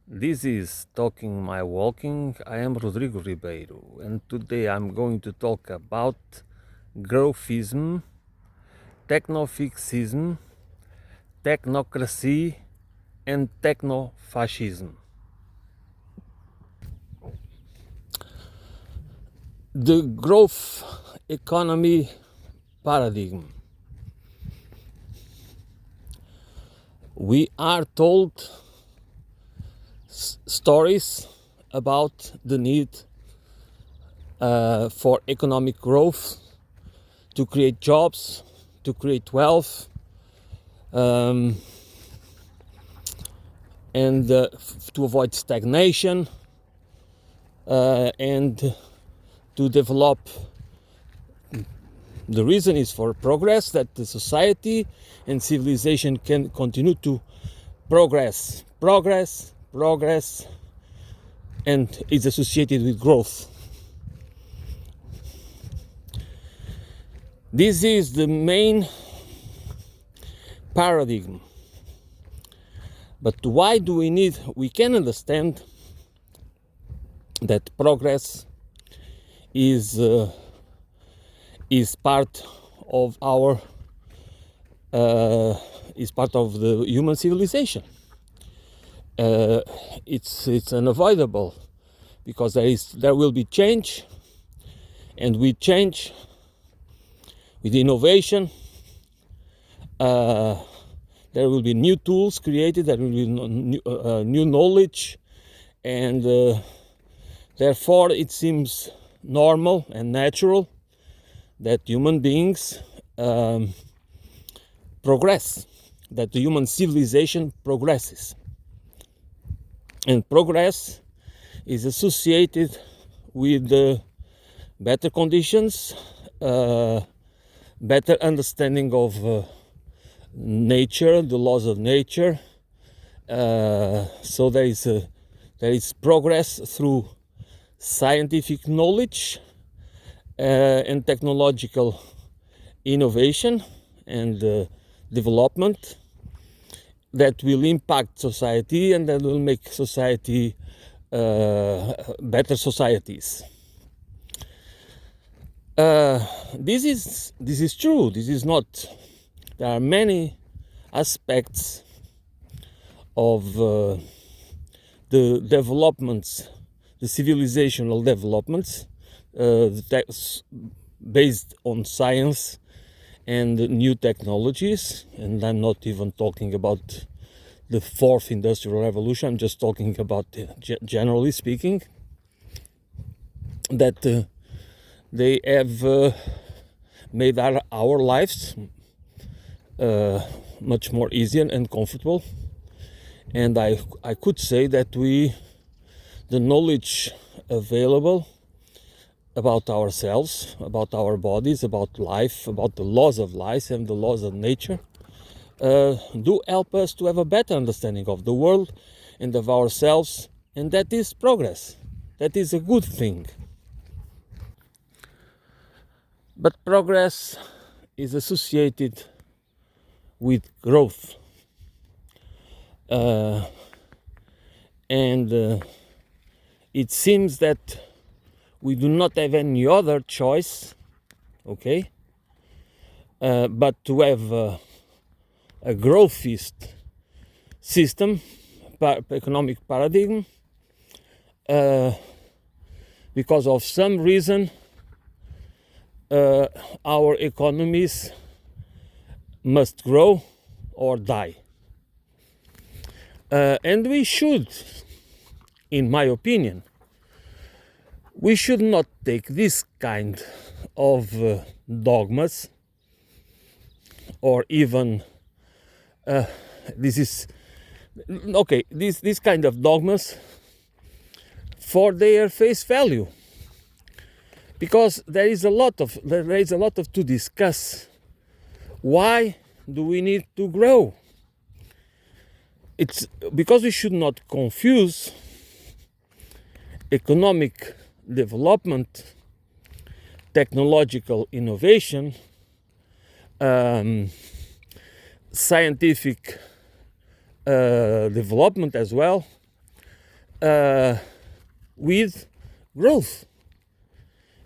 This is Talking My Walking. I am Rodrigo Ribeiro, and today I'm going to talk about Growthism, technofixism, technocracy, and technofascism. The growth economy paradigm. We are told stories about the need for economic growth, to create jobs, to create wealth, and to avoid stagnation, and to develop. The reason is for progress, that the society and civilization can continue to progress, and is associated with growth. This is the main paradigm. But why do we need? We can understand that progress is part of our is part of the human civilization. It's unavoidable, because there will be change, and with change, with innovation, there will be new tools created, there will be new knowledge, and therefore it seems normal and natural that human beings progress, that the human civilization progresses. And progress is associated with better conditions, better understanding of nature, the laws of nature. So there is progress through scientific knowledge and technological innovation and development that will impact society, and that will make society better societies. This is true. This is not. There are many aspects of the developments, the civilizational developments, based on science and new technologies. And I'm not even talking about the fourth industrial revolution. I'm just talking about, generally speaking, that they have made our lives much more easier and comfortable. And I could say that the knowledge available about ourselves, about our bodies, about life, about the laws of life and the laws of nature, do help us to have a better understanding of the world and of ourselves, and that is progress. That is a good thing. But progress is associated with growth. And it seems that we do not have any other choice, okay, but to have a growthist system, economic paradigm, because of some reason our economies must grow or die. And we should, in my opinion, we should not take this kind of dogmas, or even this kind of dogmas for their face value, because there is a lot of to discuss. Why do we need to grow? It's because we should not confuse economic development, technological innovation, scientific development as well, with growth,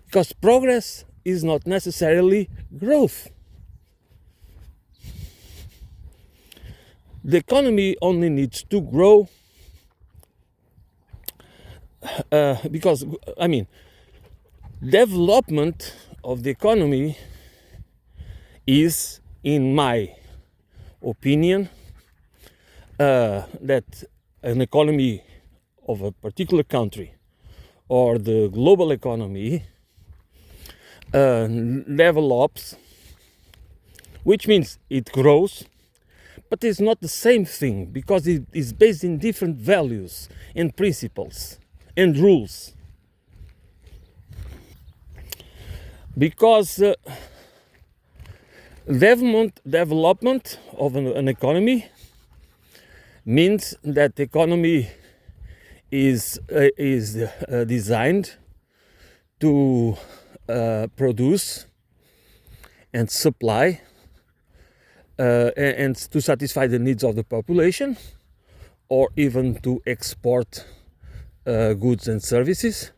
because progress is not necessarily growth. The economy only needs to grow because, I mean, development of the economy is, in my opinion, that an economy of a particular country or the global economy develops, which means it grows, but it's not the same thing because it is based in different values and principles and rules. Because development of an economy means that the economy is designed to produce and supply and to satisfy the needs of the population, or even to export goods and services.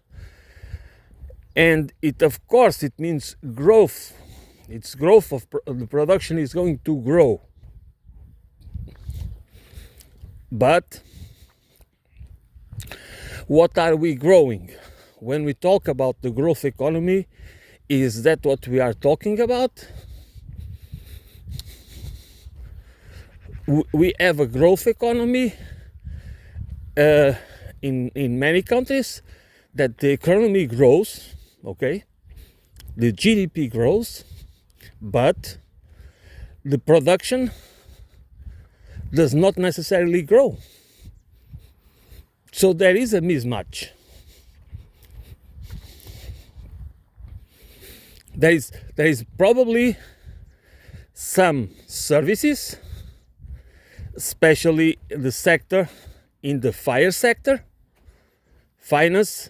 And it, of course, it means growth. It's growth of the production is going to grow. But what are we growing? When we talk about the growth economy, is that what we are talking about? We have a growth economy in many countries, that the economy grows, okay? The GDP grows, but the production does not necessarily grow. So there is a mismatch. There is probably some services, especially the sector in the fire sector, finance,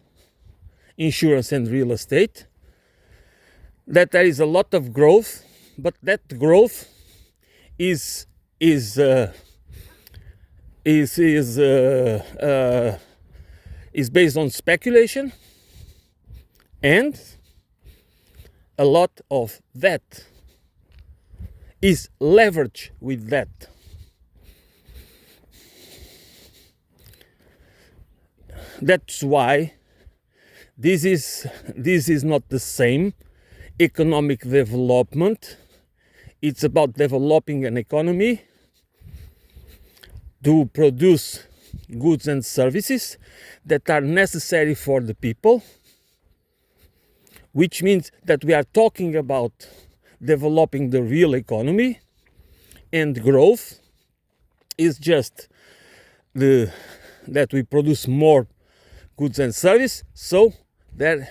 insurance and real estate, that there is a lot of growth, but that growth is based on speculation, and a lot of that is leverage with that. That's why this is not the same economic development. It's about developing an economy to produce goods and services that are necessary for the people, which means that we are talking about developing the real economy, and growth is just that we produce more goods and service. So the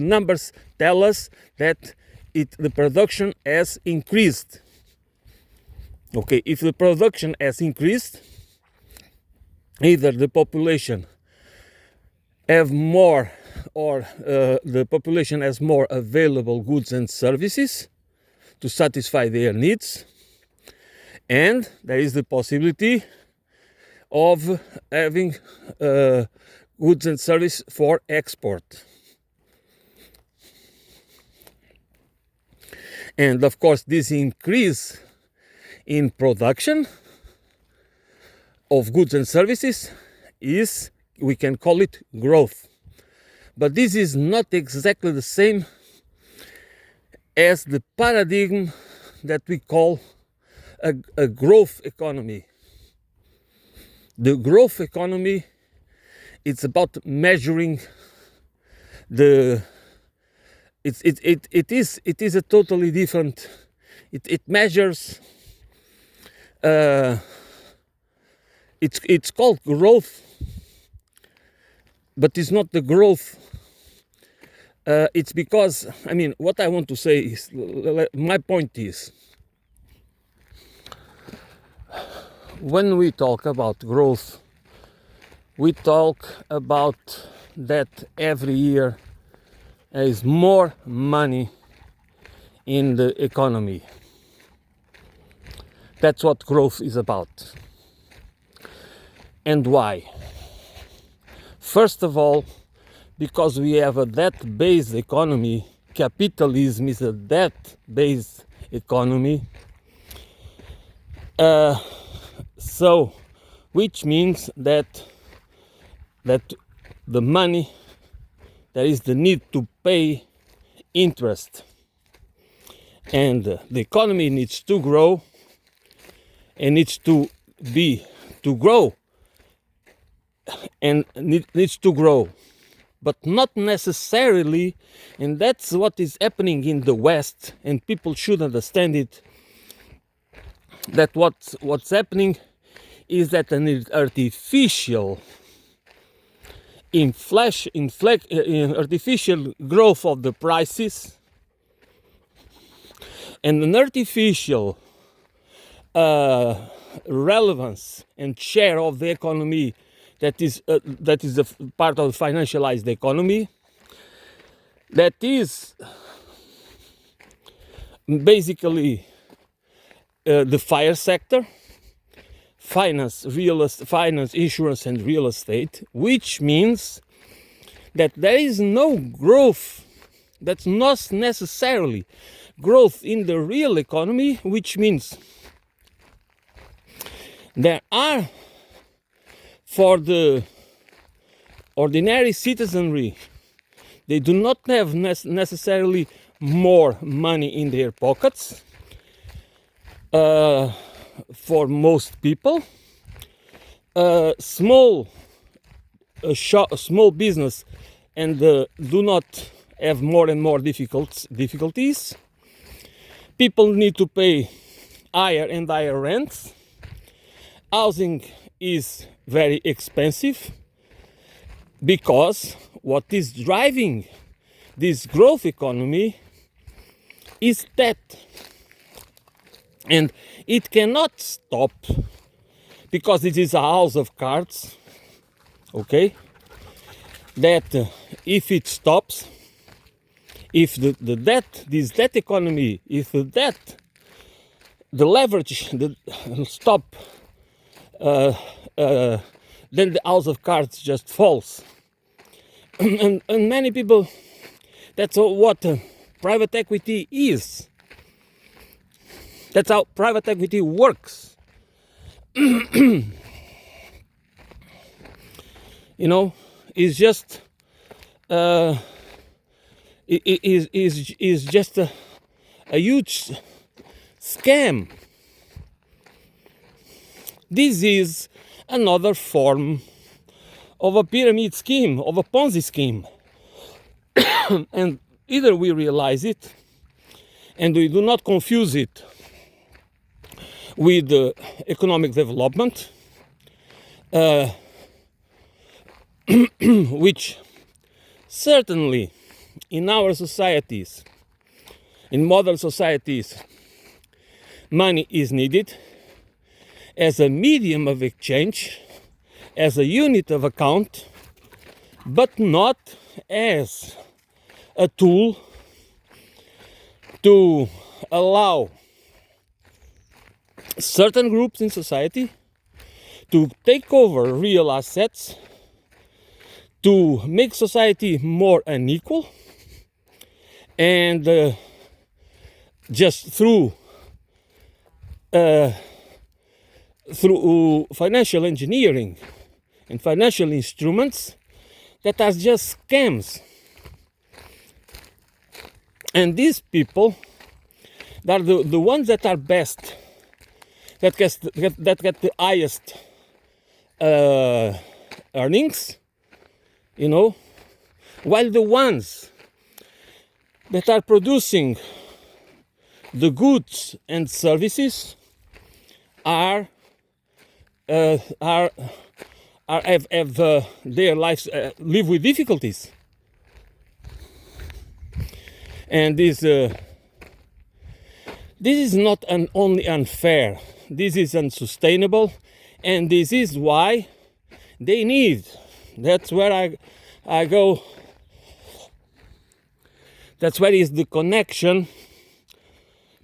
numbers tell us that the production has increased. Okay, if the production has increased, either the population have more, or the population has more available goods and services to satisfy their needs, and there is the possibility of having goods and service for export. And of course, this increase in production of goods and services is, we can call it growth. But this is not exactly the same as the paradigm that we call a growth economy. The growth economy, it's about measuring it is a totally different, it measures, it's called growth, but it's not the growth. It's because, I mean, what I want to say is, my point is, when we talk about growth, we talk about that every year there is more money in the economy. That's what growth is about. And why? First of all, because we have a debt-based economy. Capitalism is a debt-based economy. So, which means that the money, there is the need to pay interest, and the economy needs to grow, and needs to grow, and needs to grow, but not necessarily, and that's what is happening in the West, and people should understand it, that what's happening is that an artificial artificial growth of the prices, and an artificial relevance and share of the economy that is a part of the financialized economy, that is basically the fire sector, finance, insurance, and real estate, which means that there is no growth, that's not necessarily growth in the real economy, which means there are, for the ordinary citizenry, they do not have necessarily more money in their pockets. For most people, small business and do not have more and more difficulties. People need to pay higher and higher rents. Housing is very expensive, because what is driving this growth economy is debt. And it cannot stop, because it is a house of cards, okay? That if it stops, if the debt, this debt economy, if the debt, the leverage, stop, then the house of cards just falls. and many people, that's what private equity is. That's how private equity works. You know, it's just is just a huge scam. This is another form of a pyramid scheme, of a Ponzi scheme. And either we realize it and we do not confuse it with economic development, which certainly in our societies, in modern societies, money is needed as a medium of exchange, as a unit of account, but not as a tool to allow certain groups in society to take over real assets, to make society more unequal, and just through financial engineering and financial instruments that are just scams. And these people, they're the ones that are best, that get the highest earnings, you know, while the ones that are producing the goods and services have their lives live with difficulties. And this is not only unfair, this is unsustainable, and this is why they need, that's where I go, that's where is the connection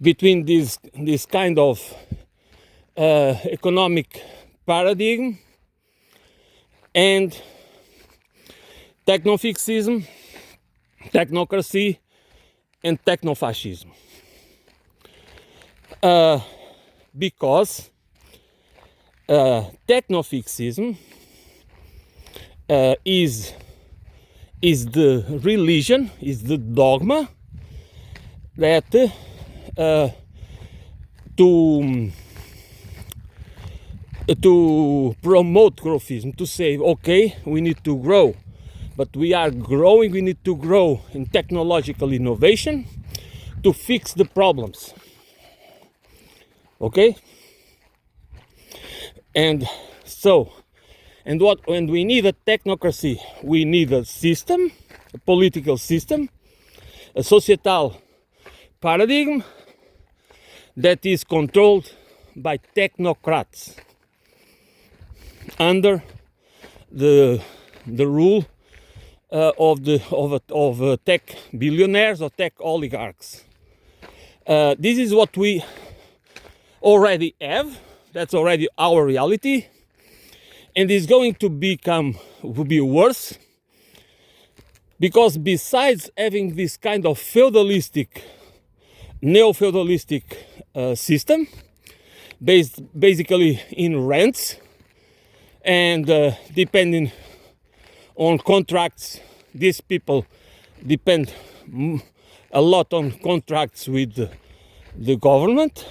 between this kind of economic paradigm and technofixism, technocracy, and technofascism. Because technofixism is the religion, is the dogma that to promote growthism, to say, okay, we need to grow, but we are growing, we need to grow in technological innovation to fix the problems. Okay? And so, when we need a technocracy, we need a system, a political system, a societal paradigm that is controlled by technocrats under the rule of tech billionaires or tech oligarchs. This is what we already have. That's already our reality, and it's going to be worse, because besides having this kind of feudalistic, neo-feudalistic system based basically in rents and depending on contracts, these people depend a lot on contracts with the government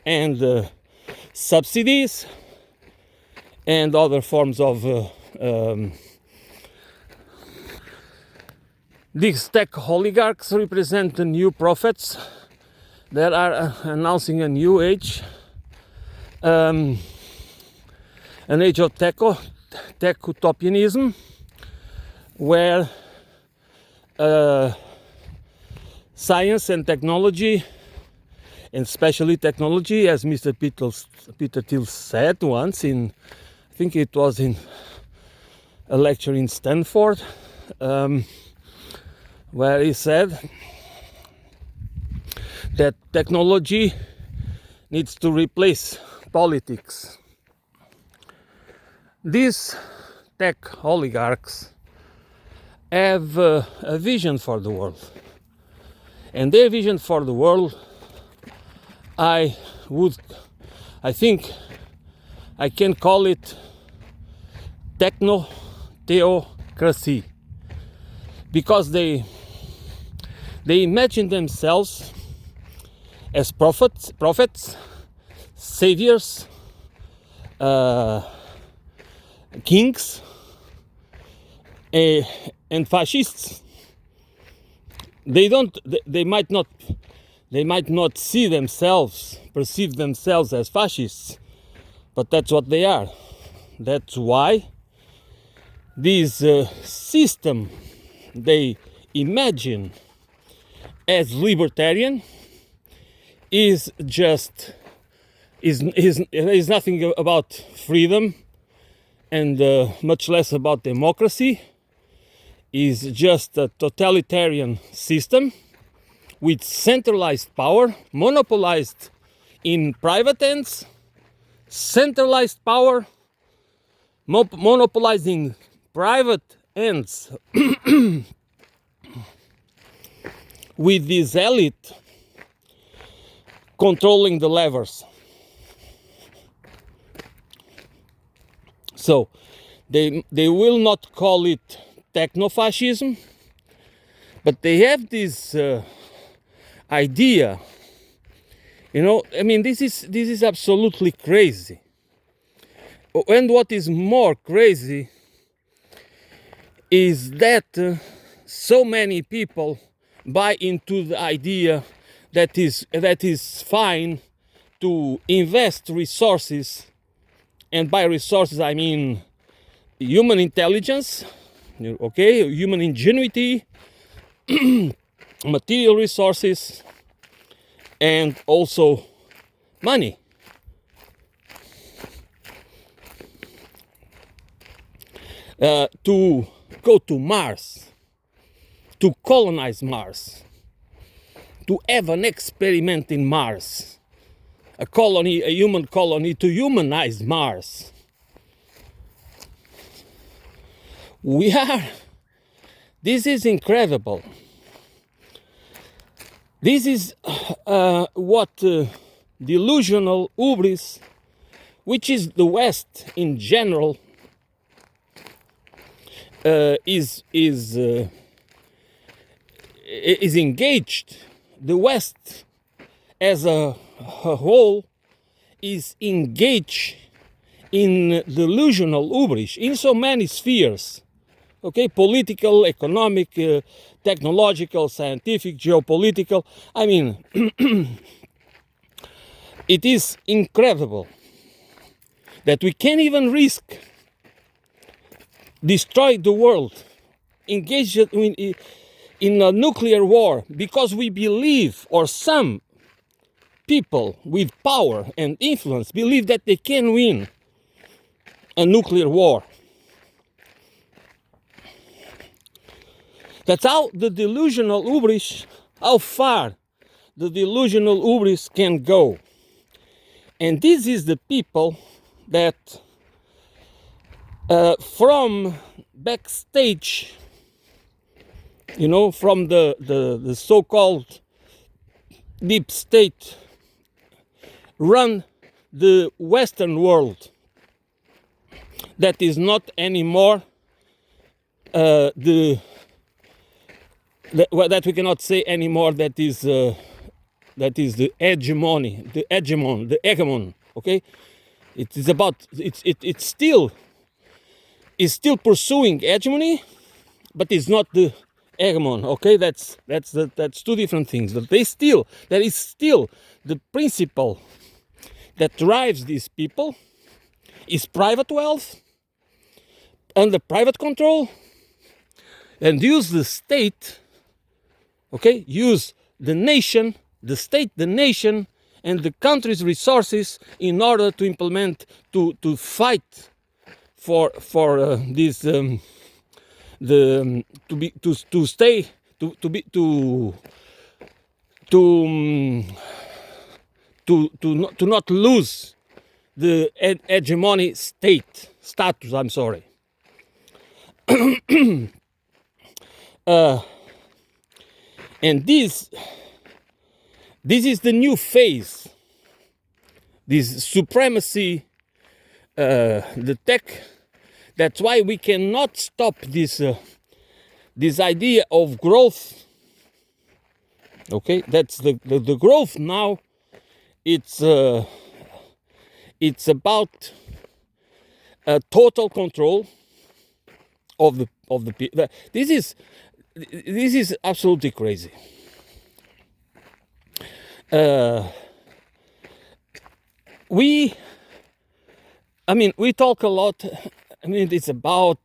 and subsidies and other forms of these tech oligarchs represent the new prophets that are announcing a new age, an age of tech utopianism, where science and technology, and especially technology, as Mr. Peter Thiel said once I think it was in a lecture in Stanford, where he said that technology needs to replace politics. These tech oligarchs have a vision for the world, and their vision for the world, I think I can call it technocracy, because they imagine themselves as prophets, saviors, kings, and fascists. They might not perceive themselves as fascists, but that's what they are. That's why this system they imagine as libertarian is nothing about freedom, and much less about democracy. Is just a totalitarian system with centralized power, monopolized in private hands, centralized power, monopolizing private hands with this elite controlling the levers. So they will not call it technofascism, but they have this idea. I mean, this is absolutely crazy. And what is more crazy is that so many people buy into the idea that is fine to invest resources, and by resources I mean human intelligence, okay, human ingenuity, material resources, and also money. To go to Mars, to colonize Mars, to have an experiment in Mars, a human colony to humanize Mars. We are. This is incredible. This is what delusional hubris, which is the West in general, is engaged. The West as a whole is engaged in delusional hubris in so many spheres. Okay, political, economic, technological, scientific, geopolitical. I mean, it is incredible that we can't even risk destroy the world, engage in a nuclear war, because we believe, or some people with power and influence believe that they can win a nuclear war. That's how the delusional hubris, how far the delusional hubris can go. And this is the people that from backstage, from the so-called deep state, run the Western world. That is not anymore that we cannot say anymore. That is the hegemony, the hegemon. Okay, it is about it's still pursuing hegemony, but it's not the hegemon. Okay, that's two different things. But there is still the principle that drives these people is private wealth under private control, and use the state. Okay, use the nation, the state, the nation, and the country's resources in order to implement, to fight for this to not lose the hegemony status. I'm sorry. And this is the new phase, this supremacy, the tech. That's why we cannot stop this idea of growth. Okay, that's the growth now. It's about total control of the people. This is absolutely crazy. We talk a lot. It's about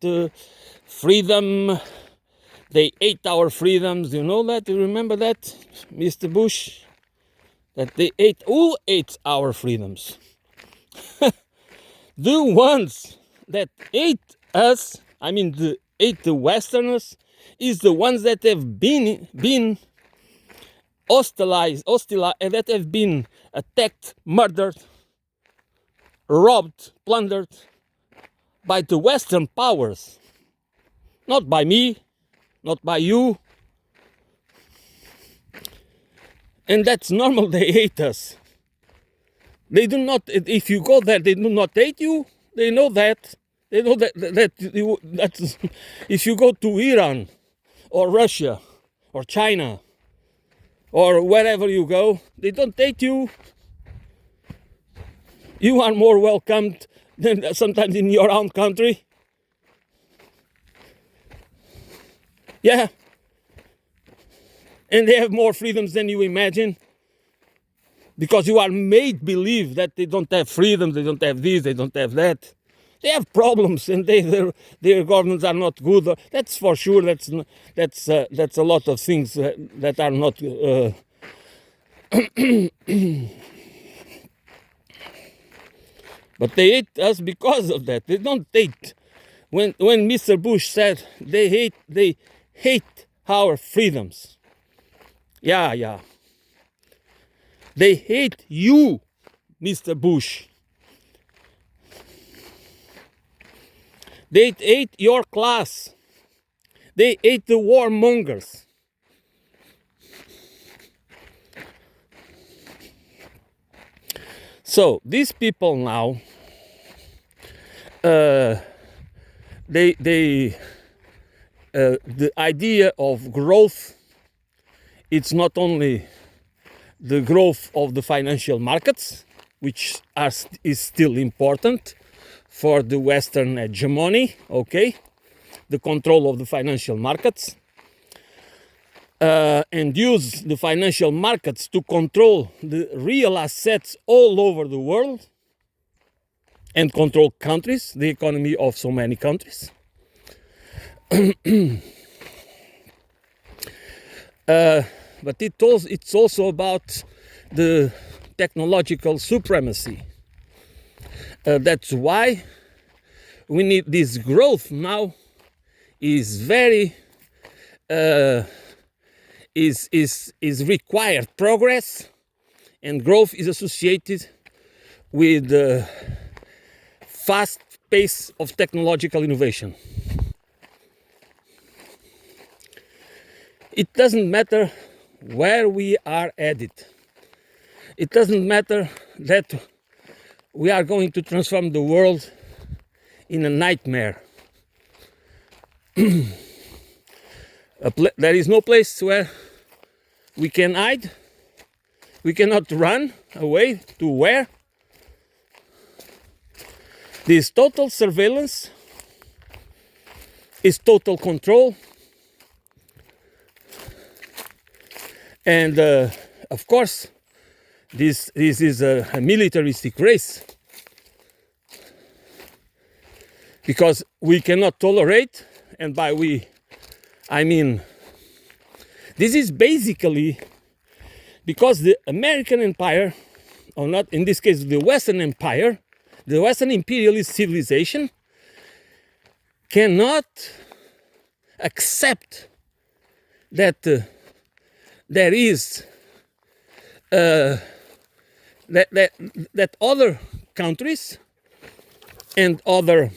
freedom. They ate our freedoms. You know that? You remember that, Mr. Bush? That they ate. Who ate our freedoms? The ones that ate us. Ate the Westerners, is the ones that have been hostilized, that have been attacked, murdered, robbed, plundered by the Western powers. Not by me, not by you. And that's normal, they hate us. They do not, if you go there, they do not hate you. They know that. They know that if you go to Iran or Russia or China or wherever you go, they don't hate you. You are more welcomed than sometimes in your own country. Yeah. And they have more freedoms than you imagine. Because you are made believe that they don't have freedoms, they don't have this, they don't have that. They have problems, and their governments are not good. That's for sure. That's a lot of things that are not. But they hate us because of that. They don't hate. When Mr. Bush said they hate our freedoms. Yeah. They hate you, Mr. Bush. They ate your class. They ate the warmongers. So these people now, the idea of growth, it's not only the growth of the financial markets, which is still important for the Western hegemony, okay, the control of the financial markets, and use the financial markets to control the real assets all over the world and control countries, the economy of so many countries. But it's also about the technological supremacy. That's why we need this growth now is very is required progress, and growth is associated with the fast pace of technological innovation. It doesn't matter where we are headed. It doesn't matter that we are going to transform the world in a nightmare. There is no place where we can hide. We cannot run away to where. This total surveillance is total control. And of course, this is a militaristic race, because we cannot tolerate, and by we, I mean, this is basically because the American empire, or not in this case the Western empire, the Western imperialist civilization cannot accept that there is that other countries and other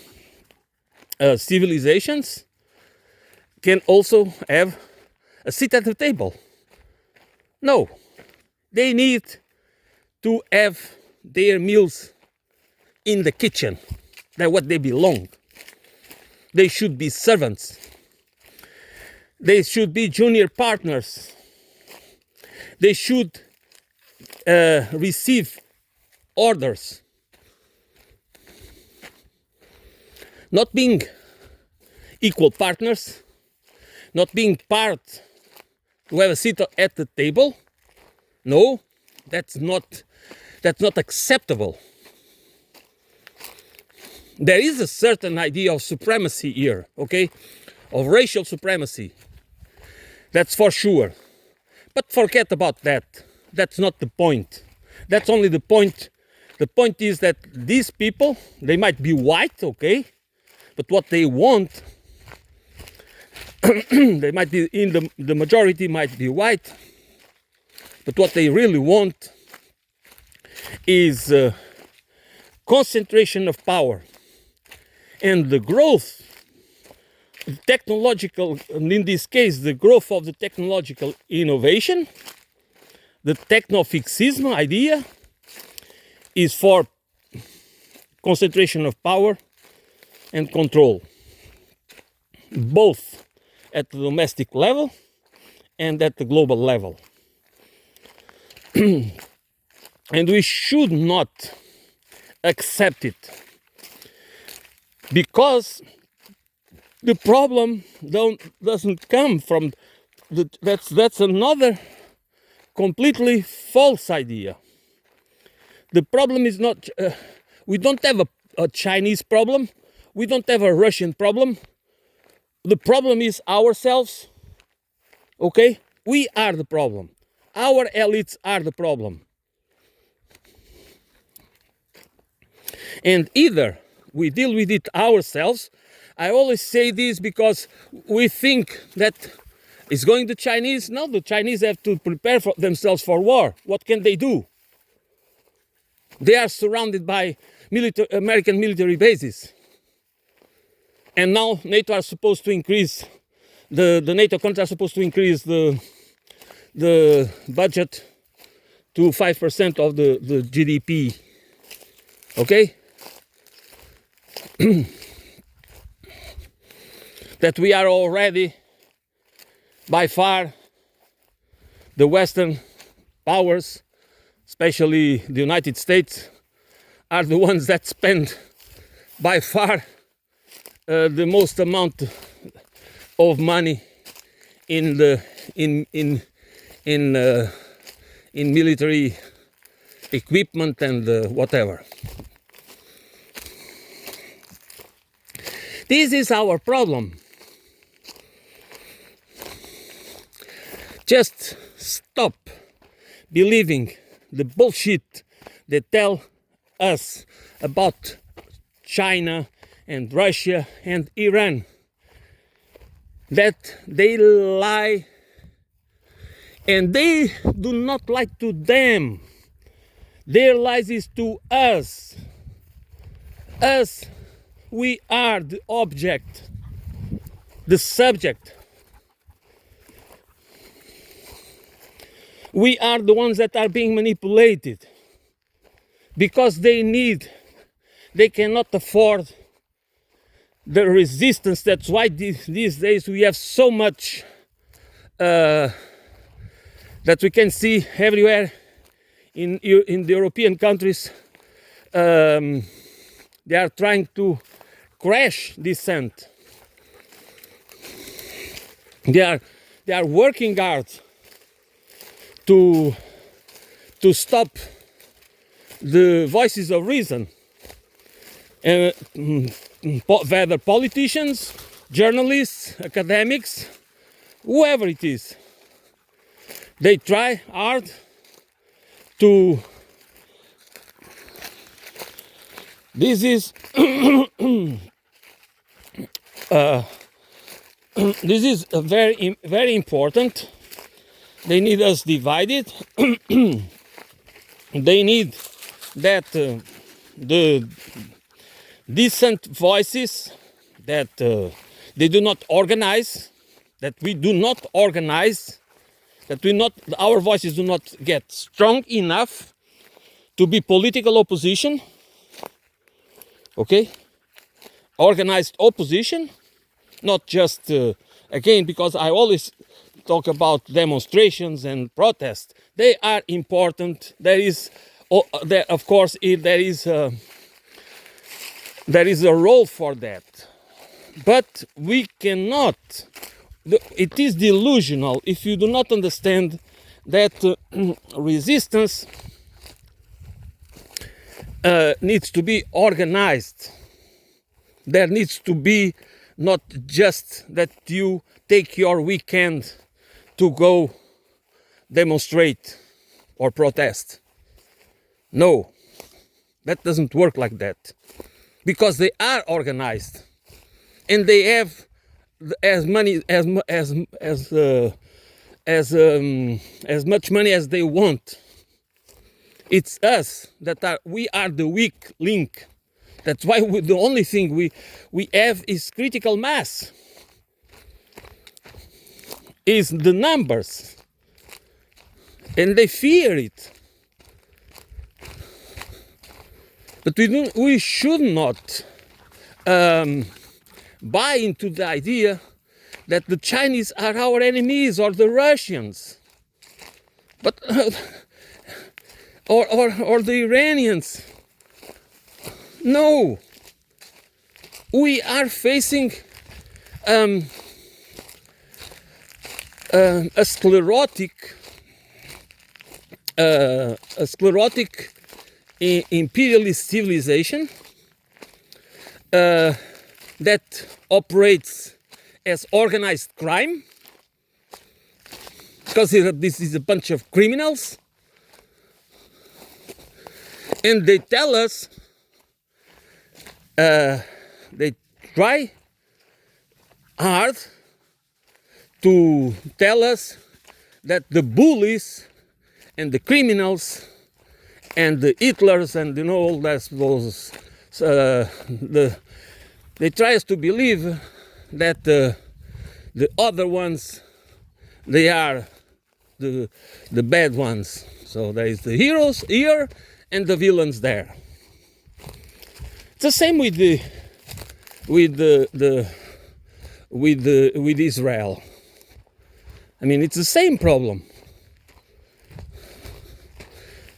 civilizations can also have a seat at the table. No, they need to have their meals in the kitchen. That's what they belong. They should be servants. They should be junior partners. They should receive orders. Not being equal partners, not being part to have a seat at the table. No, that's not acceptable. There is a certain idea of supremacy here, okay, of racial supremacy. That's for sure. But forget about that. That's not the point. That's only the point. The point is that these people, they might be white, okay, but what they want, they might be in the majority might be white, but what they really want is concentration of power. And the growth, technological, and in this case, the growth of the technological innovation, the technofixism idea, is for concentration of power and control, both at the domestic level and at the global level. And we should not accept it, because the problem doesn't come from that's another completely false idea. The problem is not we don't have a Chinese problem, we don't have a Russian problem. The problem is ourselves. Okay, we are the problem. Our elites are the problem. And either we deal with it ourselves. I always say this because we think that it's going to Chinese. No, the Chinese have to prepare for themselves for war. What can they do? They are surrounded by American military bases. And now NATO are supposed to increase, the NATO countries are supposed to increase the budget to 5% of the GDP. Okay? That we are already, by far, the Western powers, especially the United States, are the ones that spend by far the most amount of money in the in military equipment and whatever. This is our problem. Just stop believing the bullshit they tell us about China and Russia and Iran. That they lie, and they do not lie to them. Their lies is to us. Us, we are the object, the subject. We are the ones that are being manipulated because they cannot afford the resistance. That's why these days we have so much that we can see everywhere in the European countries. They are trying to crash dissent. They are working hard to stop the voices of reason, whether politicians, journalists, academics, whoever it is. They try hard to. This is this is very, very important. They need us divided. They need that the decent voices that they do not organize, that we do not organize, that our voices do not get strong enough to be political opposition. Okay? Organized opposition, not just, again, because I always talk about demonstrations and protests. They are important. There is, of course, there is a role for that. But we cannot, it is delusional if you do not understand that resistance needs to be organized. There needs to be not just that you take your weekend to go demonstrate or protest. No, that doesn't work like that, because they are organized and they have as much money as they want. It's us we are the weak link. That's why the only thing we have is critical mass, is the numbers, and they fear it. But we should not buy into the idea that the Chinese are our enemies or the Russians, but or the Iranians. No, we are facing a sclerotic imperialist civilization that operates as organized crime, because this is a bunch of criminals, and they tell us, they try hard to tell us that the bullies and the criminals and the Hitlers and all those They try us to believe that the other ones, they are the bad ones. So there is the heroes here and the villains there. It's the same with Israel. I mean, it's the same problem.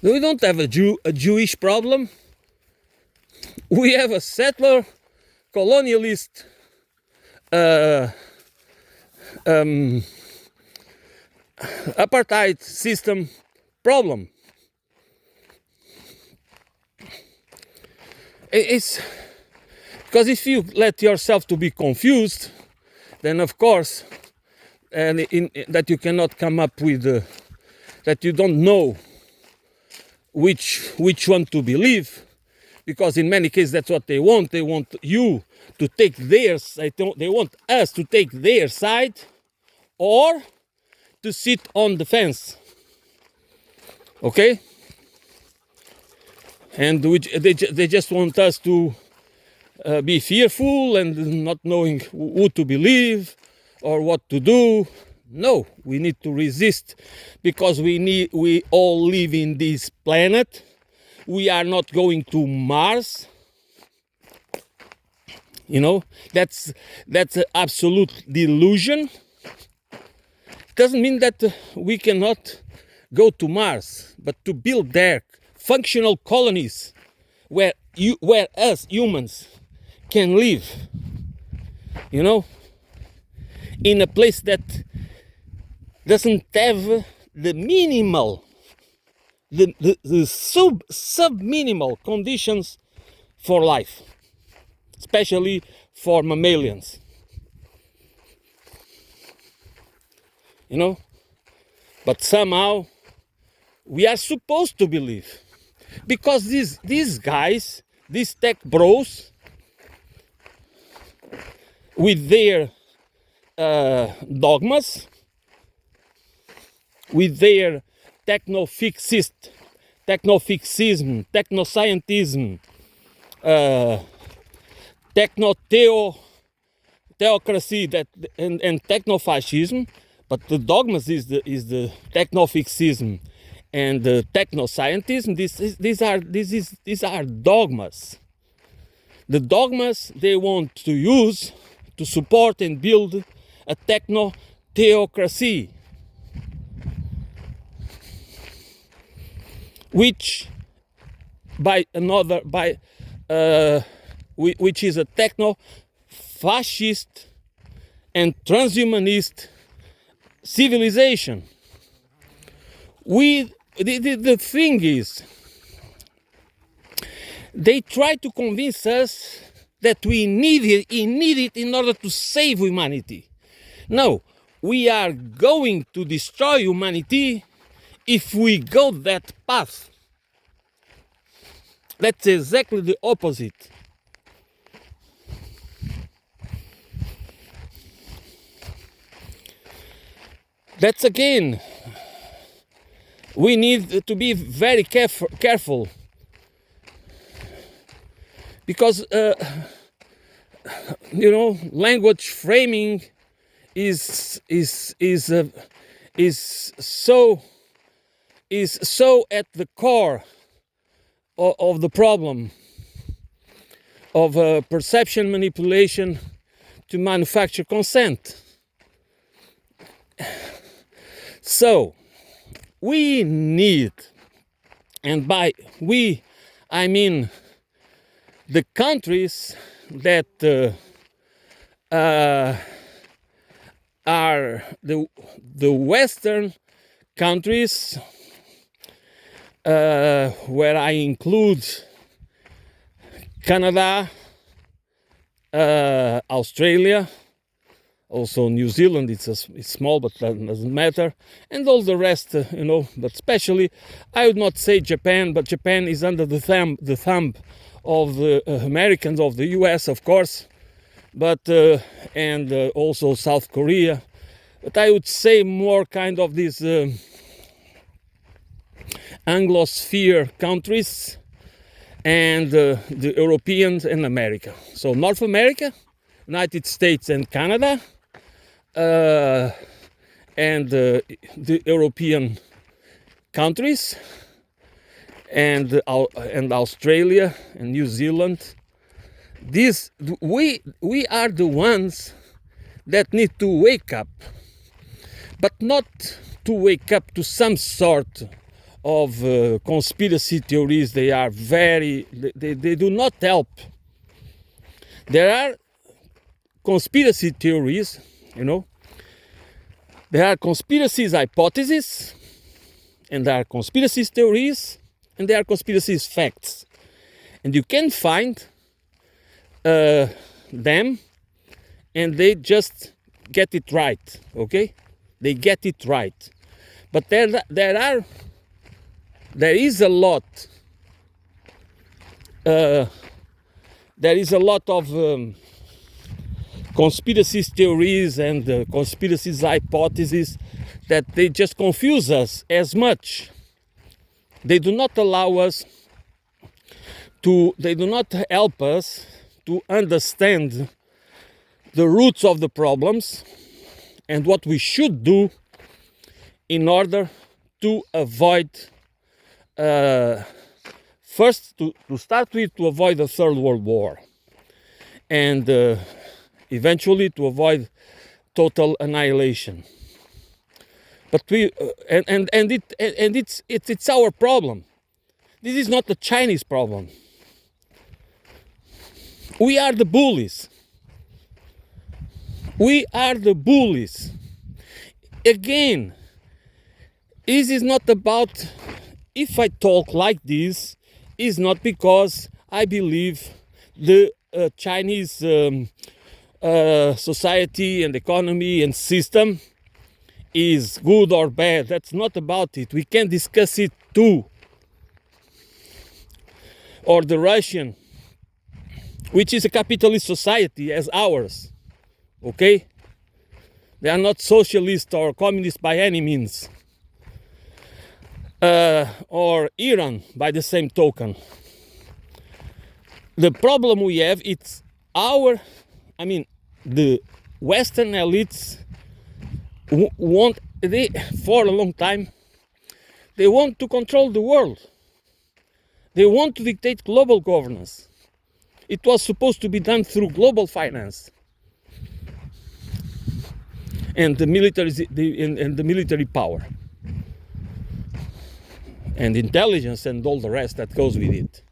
We don't have a Jewish problem. We have a settler, colonialist, apartheid system problem. It's because if you let yourself to be confused, then of course, that you cannot come up with, that you don't know which one to believe, because in many cases that's what they want. They want you to take theirs. They want us to take their side, or to sit on the fence. Okay? And they just want us to be fearful and not knowing who to believe or what to do. No, we need to resist, because we all live in this planet. We are not going to Mars. You know, that's an absolute delusion. Doesn't mean that we cannot go to Mars, but to build there functional colonies where us humans can live, you know, in a place that doesn't have the minimal, the sub-minimal conditions for life, especially for mammalians. You know, but somehow we are supposed to believe, because these guys, these tech bros, with their dogmas, with their technofixism, technoscientism, technocracy, and technofascism. But the dogmas is the technofixism and the technoscientism. These are dogmas. The dogmas they want to use to support and build a technocracy, which which is a techno-fascist and transhumanist civilization. The thing is, they try to convince us that we need it in order to save humanity. No, we are going to destroy humanity if we go that path. That's exactly the opposite. That's again, we need to be very careful, because you know, language framing is so at the core of the problem of perception manipulation to manufacture consent. So we need, and by we I mean the countries that are the Western countries, where I include Canada, Australia, also New Zealand. It's small, but that doesn't matter, and all the rest, you know. But especially, I would not say Japan, but Japan is under the thumb of the Americans, of the US, of course, but and also South Korea. But I would say more kind of these Anglosphere countries, and the Europeans and America. So North America, United States and Canada, and the European countries, and Australia and New Zealand. We are the ones that need to wake up, but not to wake up to some sort of conspiracy theories. They are they do not help. There are conspiracy theories, there are conspiracies hypotheses, and there are conspiracy theories, and there are conspiracy facts, and you can find them, and they just get it right. Okay, they get it right, but there is a lot of conspiracy theories and conspiracy hypotheses that they just confuse us as much. They do not allow us to, they do not help us to understand the roots of the problems and what we should do in order to avoid, first, to start with, to avoid the Third World War, and eventually to avoid total annihilation. But it's our problem. This is not the Chinese problem. We are the bullies. We are the bullies. Again, this is not about, if I talk like this, is not because I believe the Chinese society and economy and system is good or bad. That's not about it. We can discuss it too. Or the Russian, which is a capitalist society as ours. Okay? They are not socialist or communist by any means. Or Iran by the same token. The problem we have, it's the Western elites for a long time, they want to control the world. They want to dictate global governance. It was supposed to be done through global finance and the military power and intelligence and all the rest that goes with it.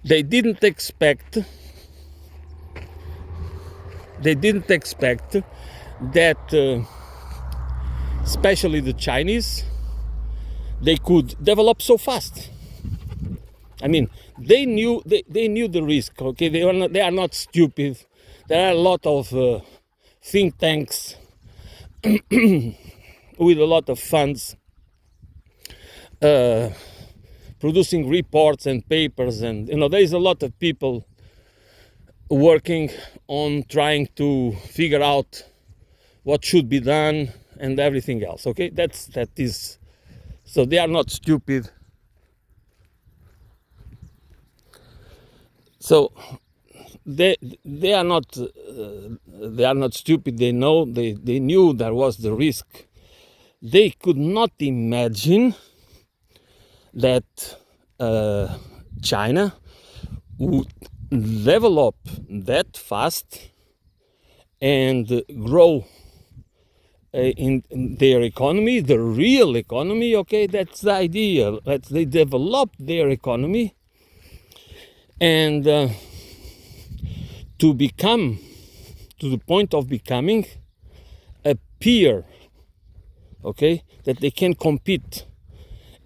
They didn't expect that, especially the Chinese, they could develop so fast. I mean, they knew the risk. Okay, they are not stupid. There are a lot of think tanks with a lot of funds producing reports and papers, and there is a lot of people working on trying to figure out what should be done and everything else. Okay, that is. So they are not stupid. So they are not stupid. They know they knew there was the risk. They could not imagine that China would develop that fast and grow in their economy, the real economy. Okay, that's the idea. They develop their economy and to become, to the point of becoming a peer, okay, that they can compete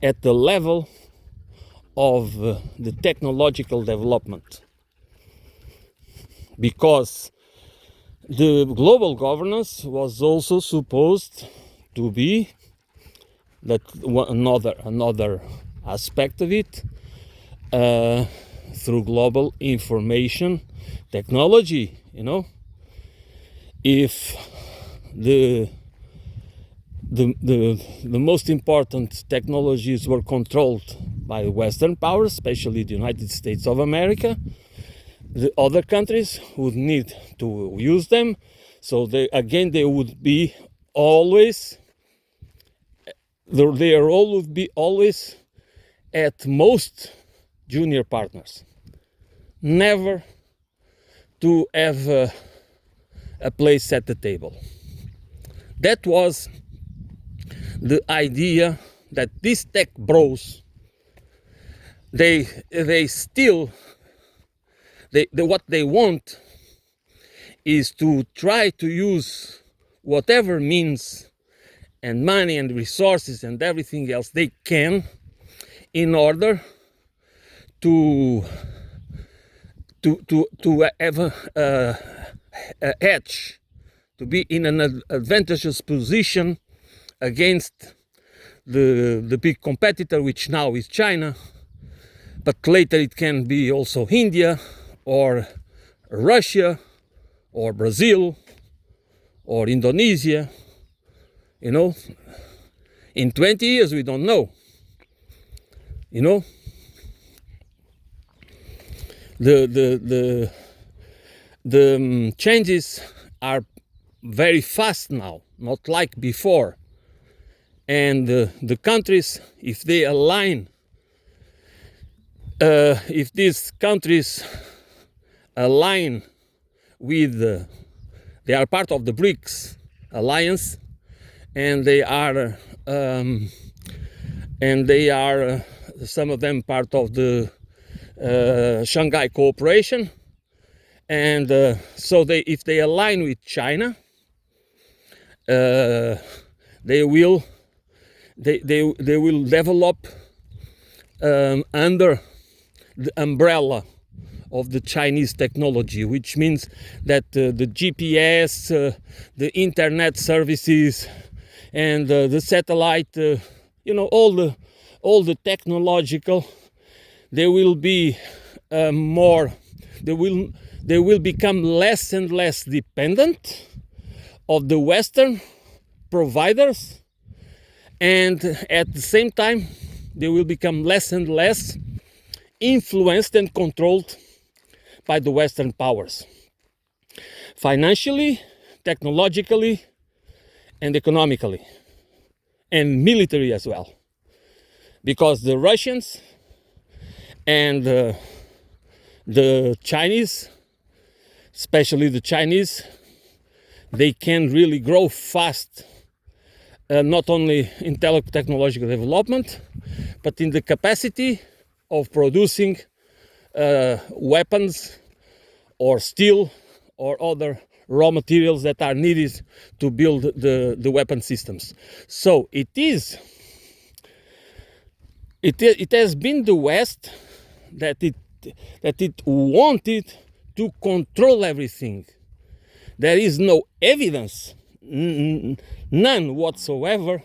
at the level of the technological development, because the global governance was also supposed to be that another aspect of it, through global information technology. If the the most important technologies were controlled by Western powers, especially the United States of America. The other countries would need to use them, so they would be always, their role would be always at most junior partners, never to have a place at the table. That was the idea, that these tech bros, what they want is to try to use whatever means and money and resources and everything else they can in order to have a edge, to be in an advantageous position against the big competitor, which now is China, but later it can be also India or Russia or Brazil or Indonesia. You know, in 20 years we don't know. You know, the changes are very fast now, not like before. And the countries, if they align, if these countries align with, they are part of the BRICS alliance, and they are some of them part of the Shanghai Cooperation, and so if they align with China, they will develop under the umbrella of the Chinese technology, which means that the GPS, the internet services, and the satellite, you know, all the technological, they will be they will become less and less dependent of the Western providers, and at the same time they will become less and less influenced and controlled by the Western powers, financially, technologically, and economically, and military as well, because the Russians and the Chinese, especially the Chinese, they can really grow fast, not only in technological development, but in the capacity of producing weapons or steel or other raw materials that are needed to build the weapon systems. So it has been the West that it wanted to control everything. There is no evidence, none whatsoever,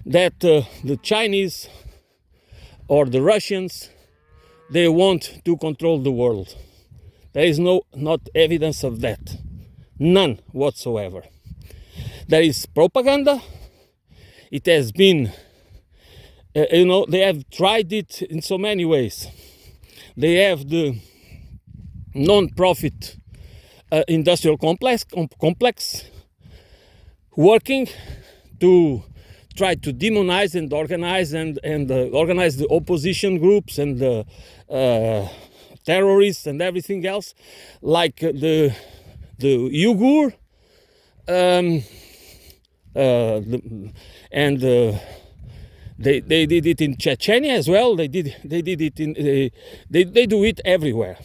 that the Chinese or the Russians, they want to control the world. There is not evidence of that, none whatsoever. There is propaganda. It has been, you know, they have tried it in so many ways. They have the non-profit industrial complex working to try to demonize and organize and organize the opposition groups and the terrorists and everything else, like the Uyghur they did it in Chechnya as well. They did it in they do it everywhere.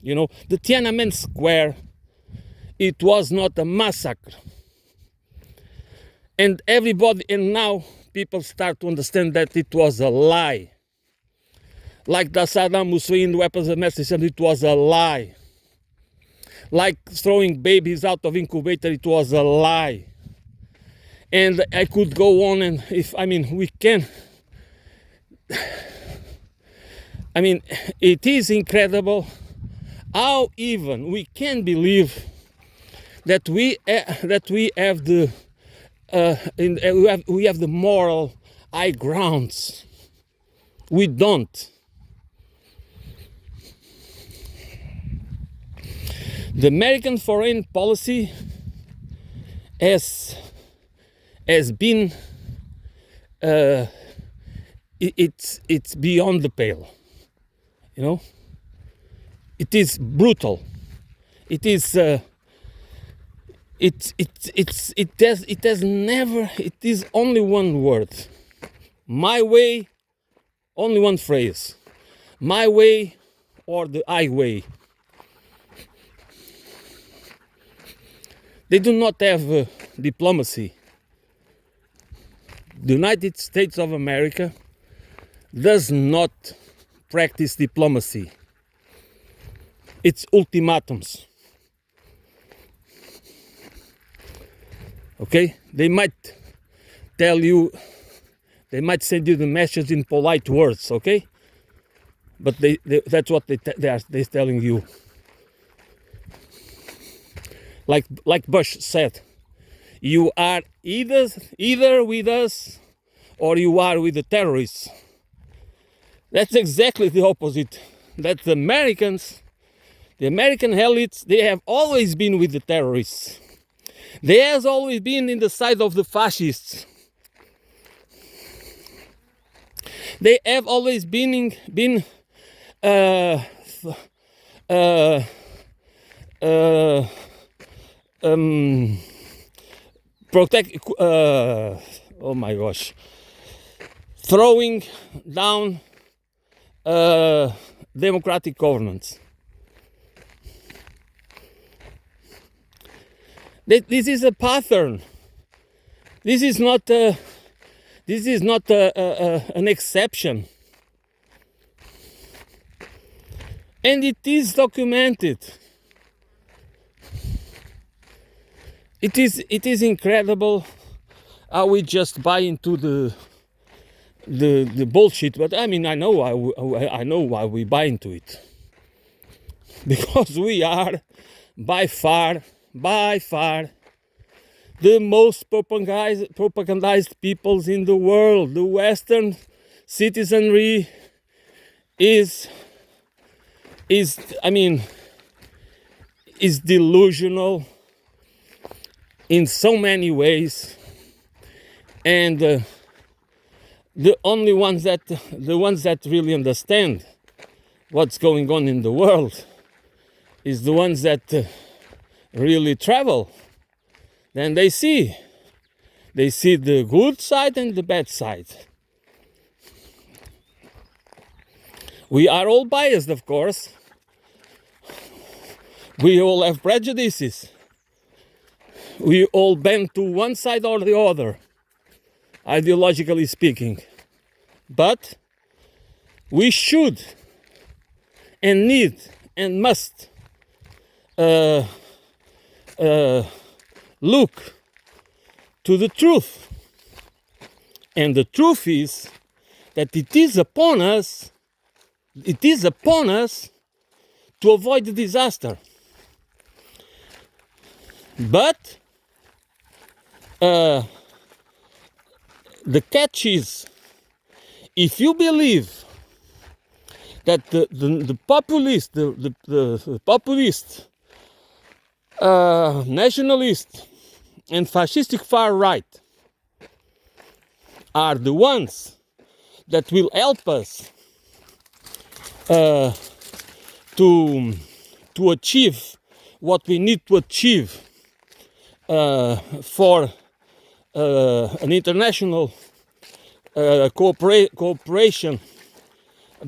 You know, the Tiananmen Square, it was not a massacre. And now people start to understand that it was a lie. Like the Saddam Hussein weapons of mass destruction, it was a lie. Like throwing babies out of incubator, it was a lie. And I could go on, and we can. It is incredible how even we can believe that we have the we have the moral high grounds. We don't. The American foreign policy has been it's beyond the pale. You know, it is brutal. It is. It has never. It is only one word. My way. Only one phrase. My way, or the highway. They do not have diplomacy. The United States of America does not practice diplomacy. It's ultimatums. Okay? They might tell you, they might send you the message in polite words, okay? But that's what they're telling you. Like Bush said, you are either with us or you are with the terrorists. That's exactly the opposite. That the American elites, they have always been with the terrorists. They have always been in the side of the fascists. They have always been oh my gosh, throwing down democratic governance. This is a pattern. This is not an exception, and it is documented. It is incredible how we just buy into the bullshit. But I mean, I know why we buy into it, because we are by far the most propagandized peoples in the world. The Western citizenry is delusional in so many ways, and the ones that really understand what's going on in the world is the ones that really travel. Then they see the good side and the bad side. We are all biased, of course. We all have prejudices. We all bend to one side or the other, ideologically speaking. But we should and need and must look to the truth. And the truth is that it is upon us to avoid the disaster. But the catch is, if you believe that the populist, nationalist and fascistic far right are the ones that will help us to achieve what we need to achieve for an international cooperation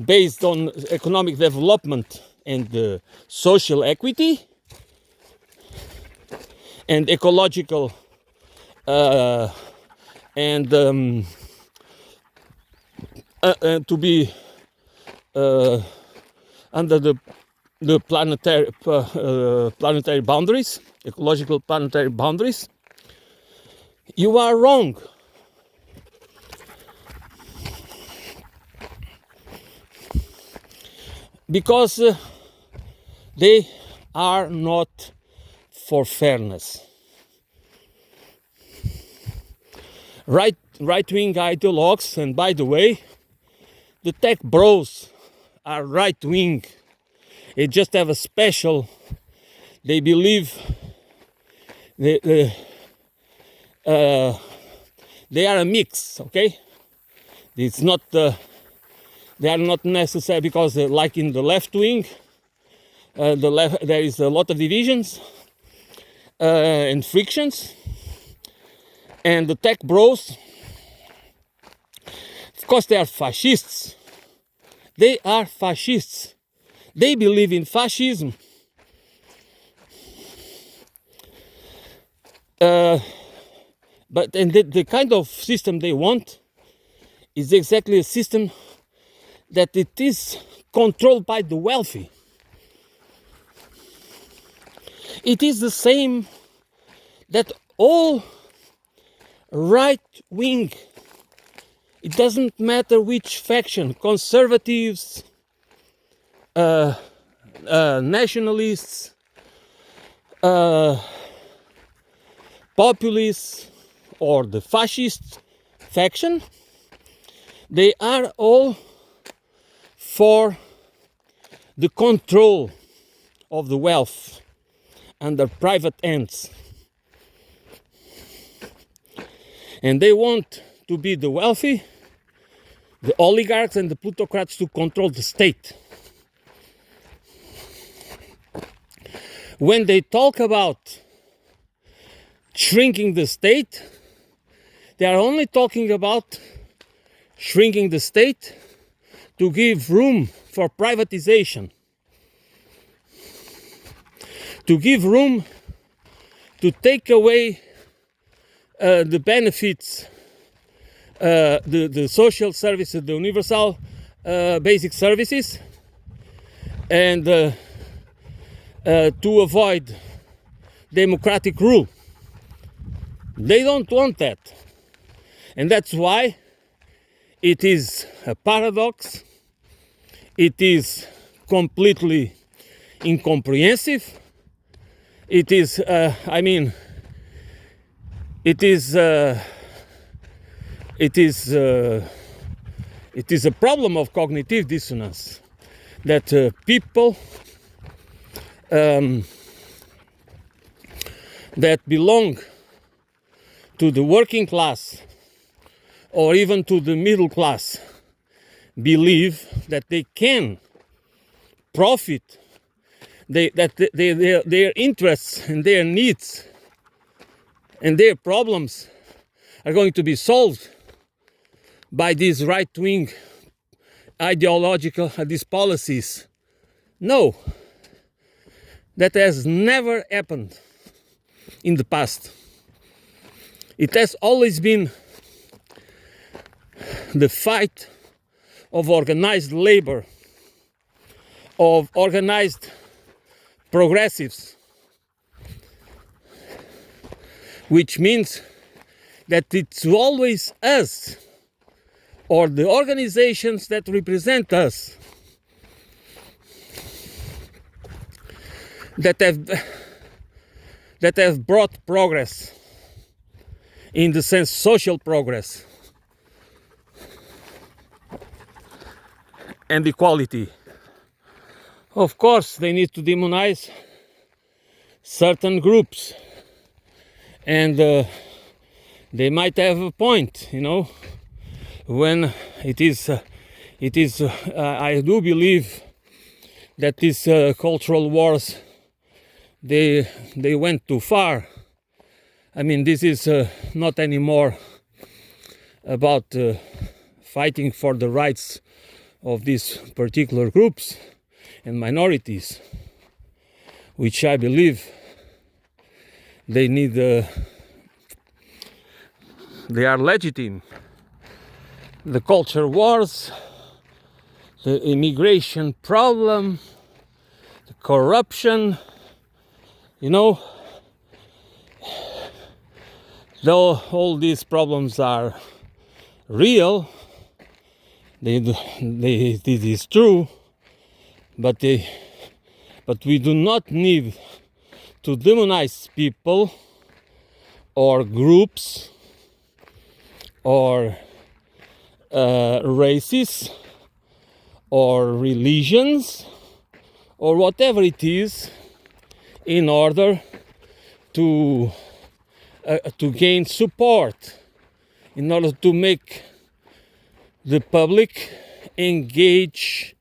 based on economic development and social equity and ecological and to be under the planetary boundaries, ecological planetary boundaries. You are wrong. Because they are not for fairness. right-wing ideologues, and by the way, the tech bros are right-wing. They just have a special. They believe they are a mix. Okay, it's not. They are not necessary because, like in the left wing, there is a lot of divisions and frictions, and the tech bros, of course, they are fascists. They are fascists. They believe in fascism. But the kind of system they want is exactly a system that it is controlled by the wealthy. It is the same that all right wing, it doesn't matter which faction, conservatives, nationalists, populists, or the fascist faction, they are all for the control of the wealth under private hands. And they want to be the wealthy, the oligarchs and the plutocrats to control the state. When they talk about shrinking the state, they are only talking about shrinking the state to give room for privatization, to give room to take away the benefits, the social services, the universal basic services, and to avoid democratic rule. They don't want that. And that's why it is a paradox. It is completely incomprehensive. It is, it is a problem of cognitive dissonance that people that belong to the working class or even to the middle class believe that they can profit, their interests and their needs and their problems are going to be solved by these right-wing ideological these policies. No, that has never happened in the past. It has always been the fight of organized labor, of organized progressives, which means that it's always us or the organizations that represent us that have brought progress, in the sense social progress and equality. Of course, they need to demonize certain groups, and they might have a point, when it is I do believe that these cultural wars, they went too far. I mean, this is not anymore about fighting for the rights of these particular groups and minorities, which I believe they need, they are legitimate. The culture wars, the immigration problem, the corruption, though all these problems are real, it is true, but we do not need to demonize people or groups or races or religions or whatever it is in order to gain support, in order to make the public engage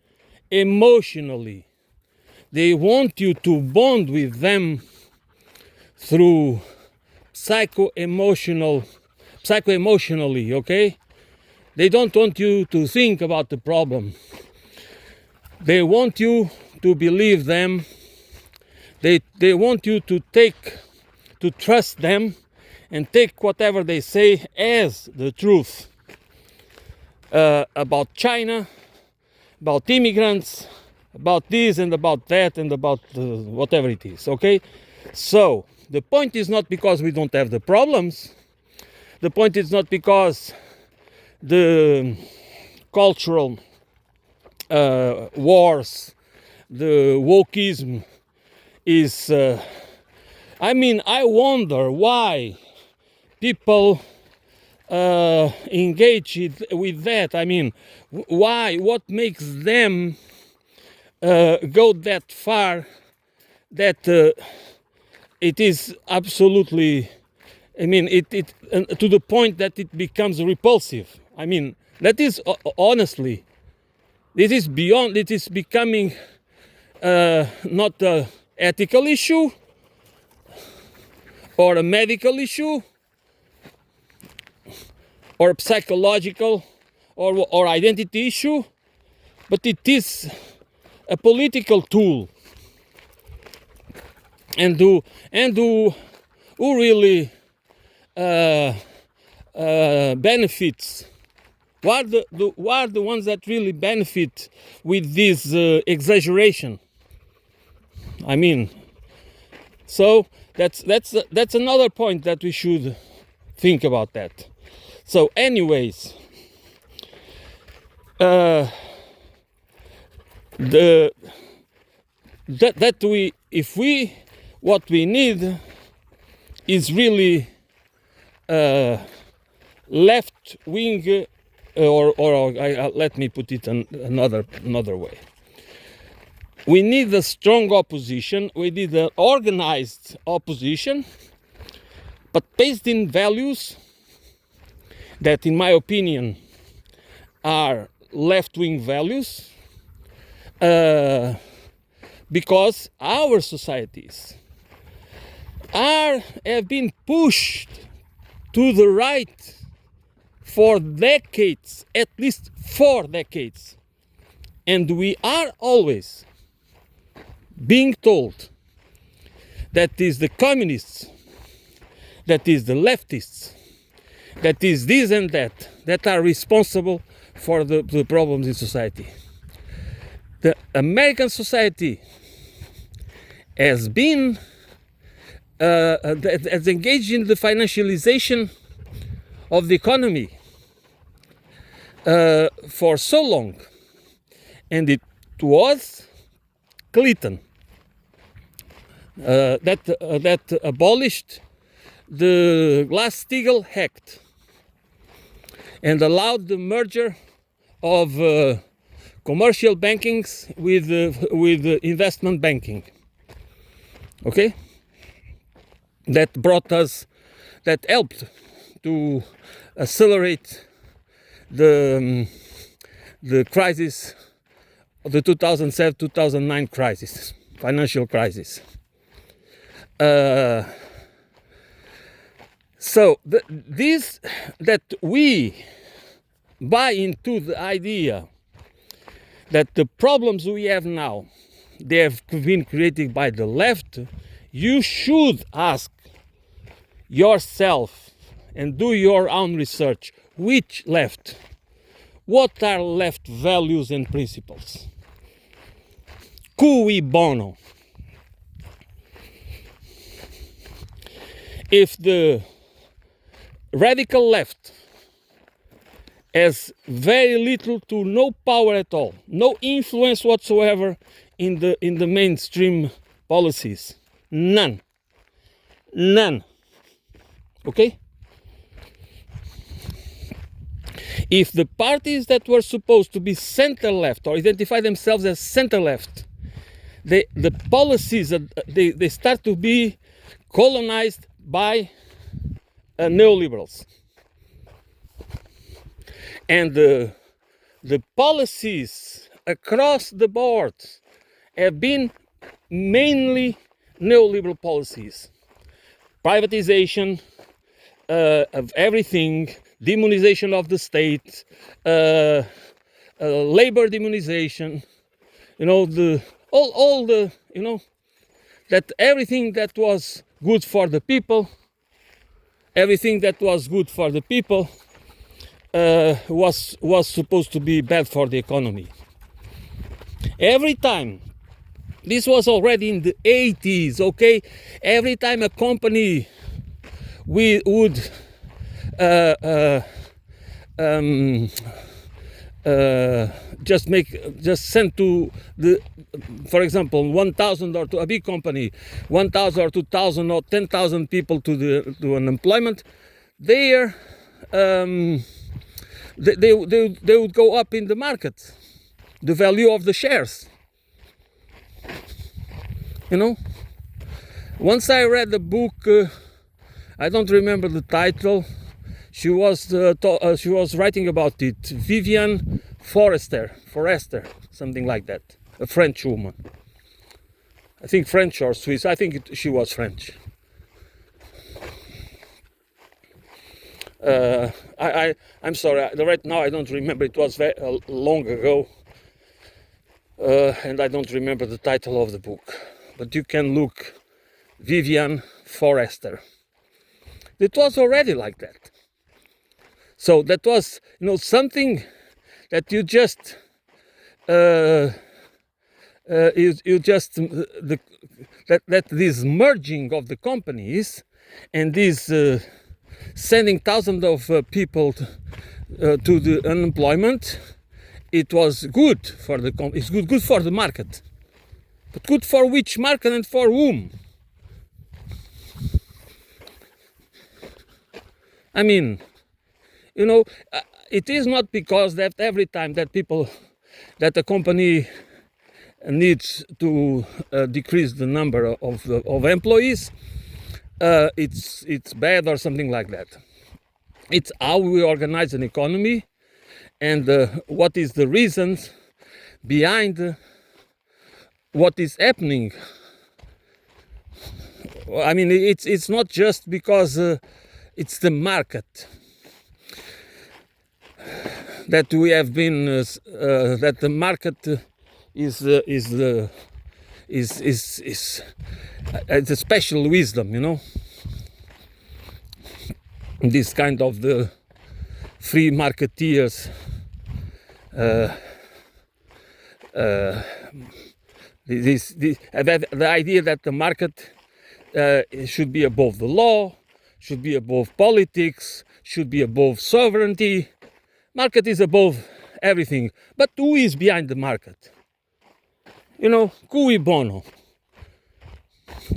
emotionally. They want you to bond with them through psycho-emotionally, okay? They don't want you to think about the problem. They want you to believe them. They want you to trust them and take whatever they say as the truth about China, about immigrants, about this and about that and about whatever it is, okay? So the point is not because we don't have the problems. The point is not because the cultural wars, the wokeism is... I wonder why people engage with that. Why? What makes them go that far that it is absolutely, to the point that it becomes repulsive. That is honestly, it is becoming not an ethical issue or a medical issue or a psychological or identity issue, but it is a political tool. And who really benefits? What are the ones that really benefit with this exaggeration? So that's another point that we should think about that. So, anyways, what we need is really left wing, or let me put it another way. We need a strong opposition. We need an organized opposition, but based in values that, in my opinion, are left-wing values, because our societies have been pushed to the right for decades, at least 4 decades, and we are always being told that is the communists, that is the leftists, that is this and that are responsible for the problems in society. The American society has been has engaged in the financialization of the economy for so long, and it was Clinton that abolished the Glass-Steagall Act and allowed the merger of commercial bankings with investment banking. Okay, that helped to accelerate the crisis, the 2007-2009 crisis, financial crisis. So that we buy into the idea that the problems we have now, they have been created by the left. You should ask yourself and do your own research. Which left? What are left values and principles? Cui bono? If the radical left has very little to no power at all, no influence whatsoever in the mainstream policies, none, okay? If the parties that were supposed to be center-left or identify themselves as center-left, the policies, they start to be colonized by neoliberals. And the policies across the board have been mainly neoliberal policies. Privatization of everything, demonization of the state, labor demonization, all the, that everything that was good for the people, was supposed to be bad for the economy. Every time, this was already in the 80s, okay? Every time a company would just send to the, for example, 1,000 or to a big company, 1,000 or 2,000 or 10,000 people to unemployment, they would go up in the market, the value of the shares. Once I read the book, I don't remember the title. She was writing about it. Viviane Forester, something like that. A French woman. I think French or Swiss. I think she was French. I'm sorry. Right now I don't remember. It was very long ago, and I don't remember the title of the book. But you can look Viviane Forester. It was already like that. So that was, something that you just, that this merging of the companies and this sending thousands of people to the unemployment, it was good for it's good for the market. But good for which market and for whom? I mean, it is not because that every time that a company needs to decrease the number of employees, it's bad or something like that. It's how we organize an economy and what is the reasons behind what is happening. I mean, it's not just because it's the market that we have been that the market is it's a special wisdom, this kind of the free marketeers the idea that the market should be above the law, should be above politics, should be above sovereignty. Market is above everything. But who is behind the market? Cui bono?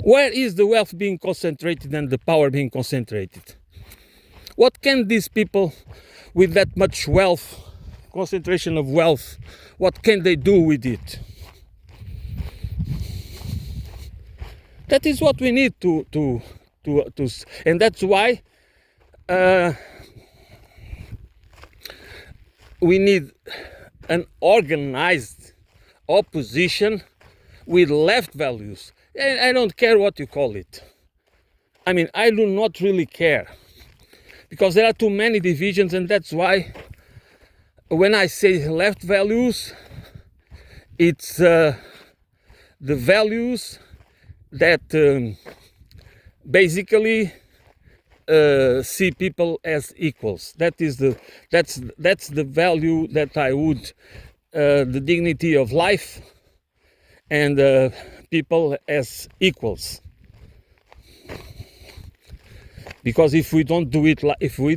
Where is the wealth being concentrated and the power being concentrated? What can these people with that much wealth, concentration of wealth, what can they do with it? That is what we need to and that's why we need an organized opposition with left values. I don't care what you call it. I mean, I do not really care, because there are too many divisions, and that's why when I say left values, it's the values that basically see people as equals. That's the value that I would the dignity of life and people as equals. Because if we don't do it, if we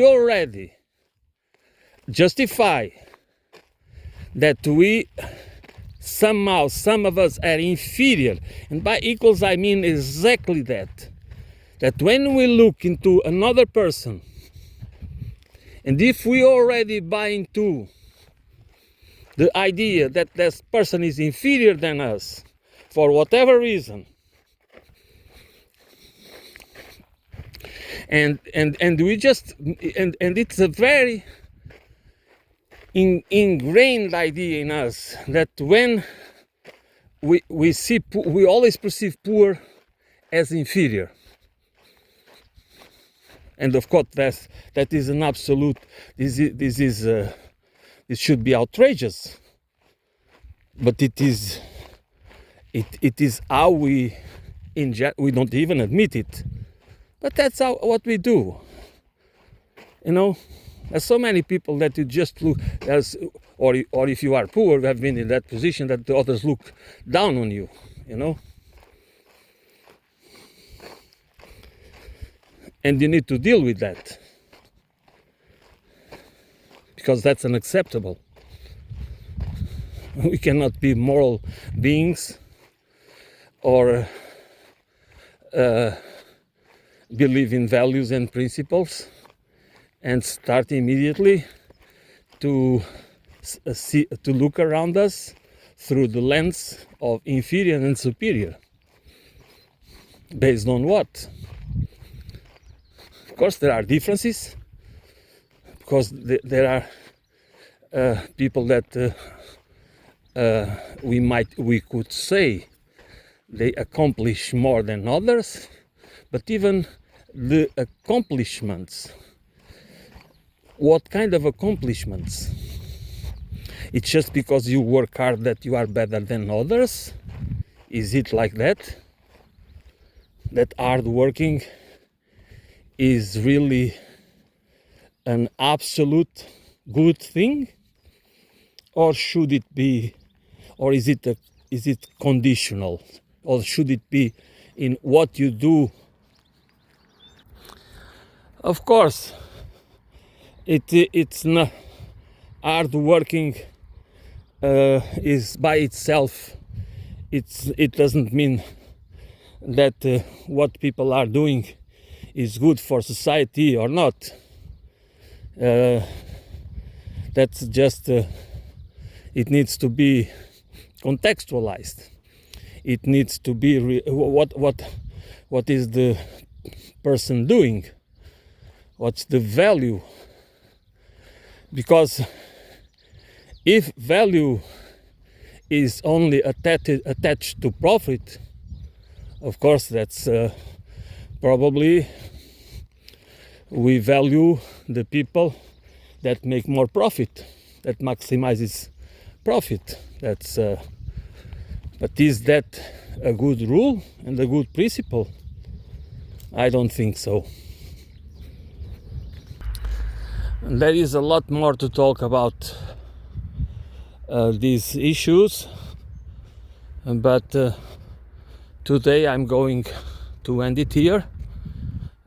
already justify that we somehow, some of us are inferior, and by equals I mean exactly that when we look into another person And if we already buy into the idea that this person is inferior than us for whatever reason, and we just and it's a very ingrained idea in us that when we see we always perceive poor as inferior. And of course that is an absolute, this should be outrageous, but it is how we don't even admit it, but that's what we do. There's so many people that you just look as, or if you are poor, you have been in that position that the others look down on you, and you need to deal with that, because that's unacceptable. We cannot be moral beings or believe in values and principles and start immediately to look around us through the lens of inferior and superior. Based on what? Of course, there are differences, because there are people that we could say they accomplish more than others, but even the accomplishments, what kind of accomplishments? It's just because you work hard that you are better than others? Is it like that? That hard working is really an absolute good thing? Or should it be, or is it conditional? Or should it be in what you do? Of course, it's not hard working is by itself. It doesn't mean that what people are doing is good for society or not. That's just it needs to be contextualized. It needs to be what is the person doing? What's the value? Because if value is only attached to profit, of course that's probably we value the people that make more profit, that maximizes profit. That's but is that a good rule and a good principle? I don't think so. And there is a lot more to talk about these issues, but today I'm going to end it here.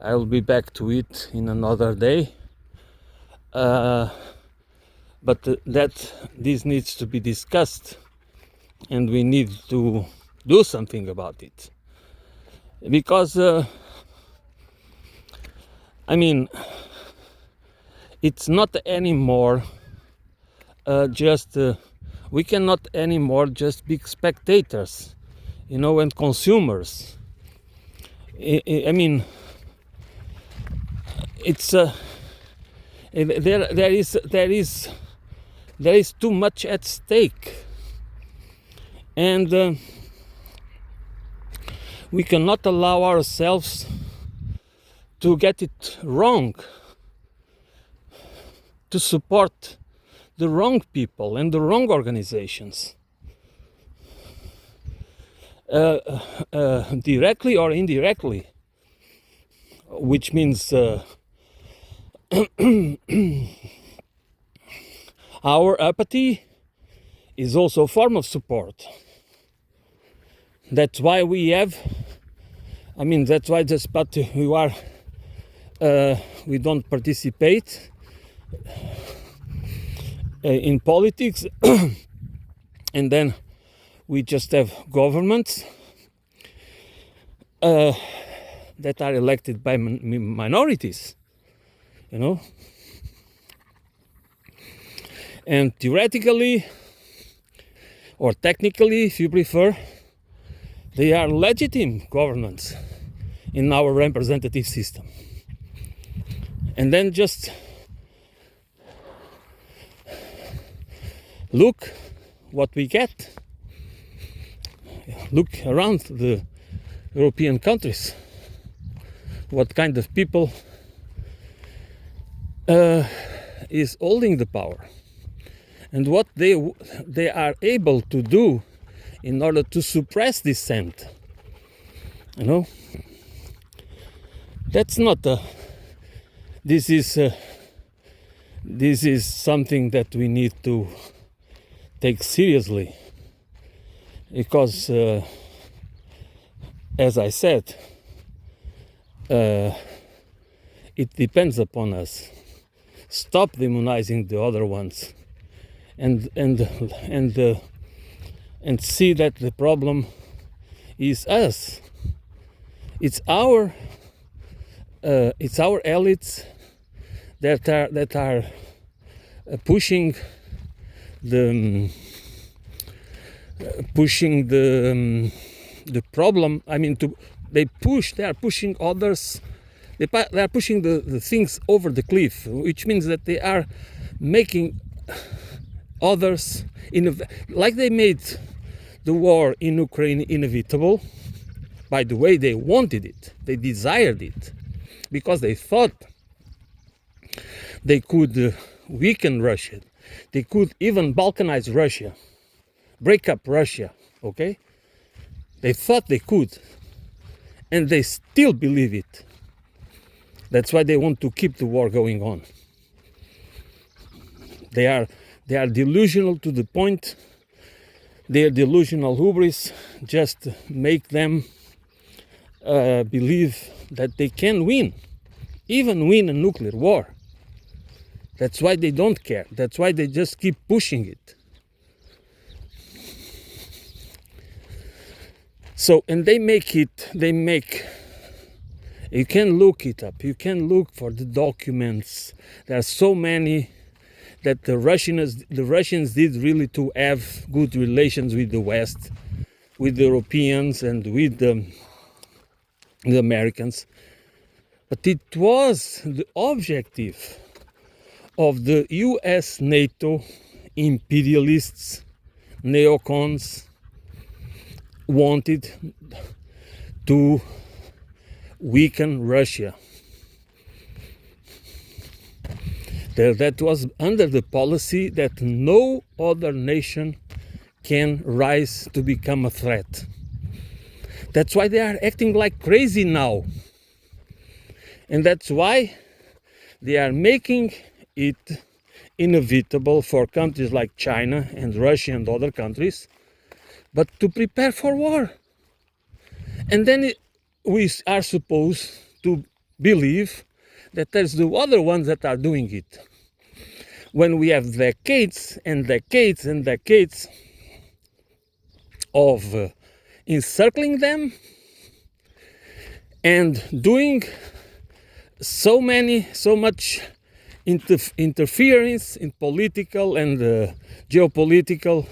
I'll be back to it in another day, but that this needs to be discussed, and we need to do something about it, because it's not anymore just we cannot anymore just be spectators, and consumers. It's there is too much at stake, and we cannot allow ourselves to get it wrong, to support the wrong people and the wrong organizations, directly or indirectly, which means our apathy is also a form of support. That's why we have, that's why we don't participate in politics, and then we just have governments that are elected by minorities, And theoretically, or technically, if you prefer, they are legitimate governments in our representative system. And then just look what we get. Look around the European countries. What kind of people is holding the power, and what they are able to do in order to suppress dissent. You know, that's not a. This is something that we need to take seriously, because, as I said, it depends upon us. Stop demonizing the other ones, and see that the problem is us. It's our elites that are pushing the problem. I mean, they are pushing others. They are pushing the things over the cliff, which means that they are making others like they made the war in Ukraine inevitable. By the way, they wanted it, they desired it, because they thought they could weaken Russia. They could even balkanize Russia, break up Russia, okay? They thought they could, and they still believe it. That's why they want to keep the war going on. They are delusional to the point. Their delusional hubris just make them believe that they can win, even win a nuclear war. That's why they don't care. That's why they just keep pushing it. So, and you can look it up. You can look for the documents. There are so many that the Russians did really to have good relations with the West, with the Europeans and with the Americans. But it was the objective of the US, NATO, imperialists, neocons wanted to weaken Russia. That was under the policy that no other nation can rise to become a threat. That's why they are acting like crazy now. And that's why they are making it inevitable for countries like China and Russia and other countries, but to prepare for war. And then we are supposed to believe that there's the other ones that are doing it. When we have decades and decades and decades of encircling them and doing so much interference in political and geopolitical,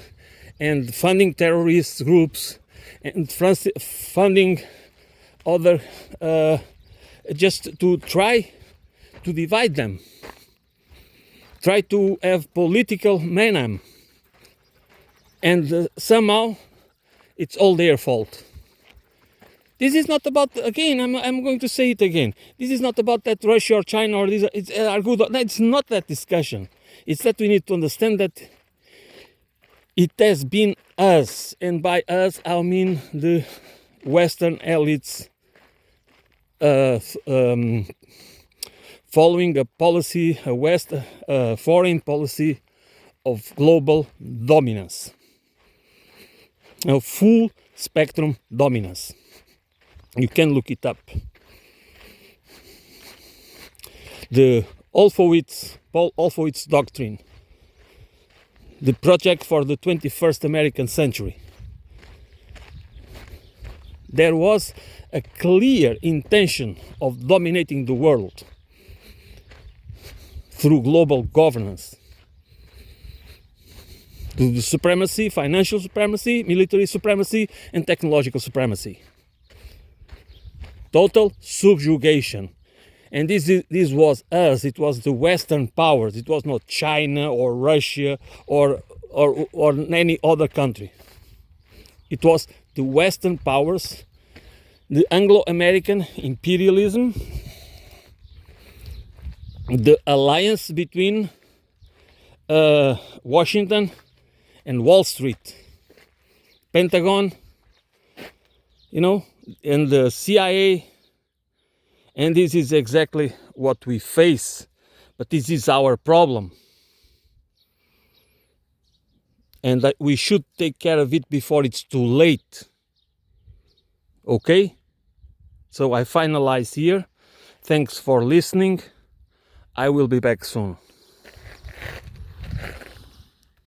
and funding terrorist groups and funding other just to try to divide them, try to have political mayhem, and somehow it's all their fault. This is not about, again, I'm going to say it again, this is not about that Russia or China or these are good. It's not that discussion. It's that we need to understand that it has been us, and by us I mean the Western elites following a policy, a foreign policy of global dominance, a full spectrum dominance. You can look it up. The Paul Wolfowitz doctrine, the project for the 21st American century. There was a clear intention of dominating the world through global governance. to the supremacy, financial supremacy, military supremacy, and technological supremacy. Total subjugation. And this was us, it was the Western powers, it was not China or Russia or any other country. It was the Western powers, the Anglo-American imperialism, the alliance between Washington and Wall Street, Pentagon, and the CIA. And this is exactly what we face, but this is our problem. And that we should take care of it before it's too late. Okay? So I finalize here. Thanks for listening. I will be back soon.